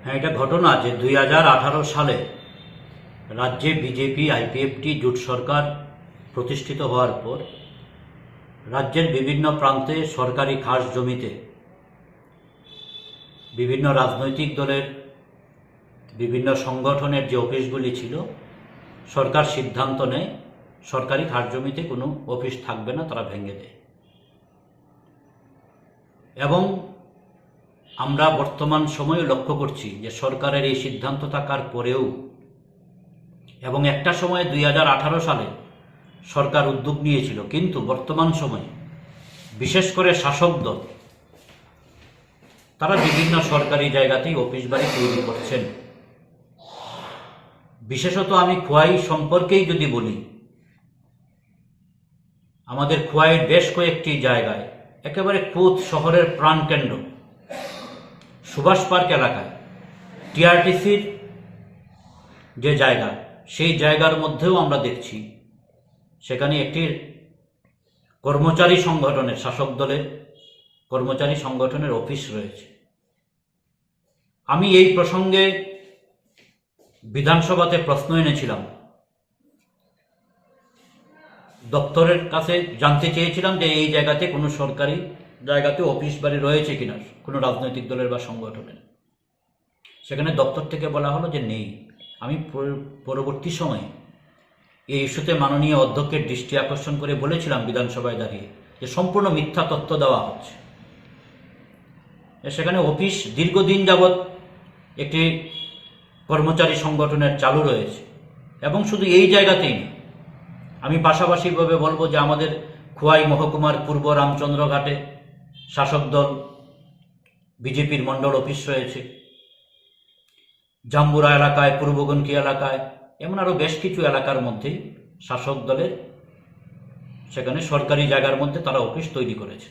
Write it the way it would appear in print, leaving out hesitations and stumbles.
হ্যাঁ, এটা ঘটনা যে 2018 সালে রাজ্যে বিজেপি আইপিএফটি জোট সরকার প্রতিষ্ঠিত হওয়ার পর রাজ্যের বিভিন্ন প্রান্তে সরকারি খাস জমিতে বিভিন্ন রাজনৈতিক দলের বিভিন্ন সংগঠনের যে অফিসগুলি ছিল, সরকার সিদ্ধান্ত নেয় সরকারি খাস জমিতে কোনো অফিস থাকবে না, তারা ভেঙে দেয়। এবং আমরা বর্তমান সময়ে লক্ষ্য করছি যে সরকারের এই সিদ্ধান্ত থাকার পরেও এবং একটা সময়ে 2018 সালে সরকার উদ্যোগ নিয়েছিল, কিন্তু বর্তমান সময়ে বিশেষ করে শাসক দল তারা বিভিন্ন সরকারি জায়গাতেই অফিস বাড়ি তৈরি করছেন। বিশেষত আমি খোয়াই সম্পর্কেই যদি বলি, আমাদের খোয়াইয়ের বেশ কয়েকটি জায়গায় একেবারে খুদ শহরের প্রাণকেন্দ্র সুভাষ পার্ক এলাকায় টিআরটিসির যে জায়গা, সেই জায়গার মধ্যেও আমরা দেখছি সেখানে একটি কর্মচারী সংগঠনের, শাসক দলের কর্মচারী সংগঠনের অফিস রয়েছে। আমি এই প্রসঙ্গে বিধানসভাতে প্রশ্ন এনেছিলাম, দপ্তরের কাছে জানতে চেয়েছিলাম যে এই জায়গাতে কোনো সরকারি জায়গাতে অফিস বাড়ি রয়েছে কিনা কোনো রাজনৈতিক দলের বা সংগঠনের। সেখানে দপ্তর থেকে বলা হলো যে নেই। আমি পরবর্তী সময়ে এই ইস্যুতে মাননীয় অধ্যক্ষের দৃষ্টি আকর্ষণ করে বলেছিলাম বিধানসভায় দাঁড়িয়ে যে সম্পূর্ণ মিথ্যা তথ্য দেওয়া হচ্ছে। সেখানে অফিস দীর্ঘদিন যাবৎ একটি কর্মচারী সংগঠনের চালু রয়েছে, এবং শুধু এই জায়গাতেই না, আমি পাশাপাশিভাবে বলবো যে আমাদের খোয়াই মহকুমার পূর্ব রামচন্দ্রঘাটে শাসক দল বিজেপির মণ্ডল অফিস রয়েছে, জাম্বুরা এলাকায়, পূর্বগণকি এলাকায়, এমন আরও বেশ কিছু এলাকার মধ্যেই শাসক দলের সেখানে সরকারি জায়গার মধ্যে তারা অফিস তৈরি করেছে।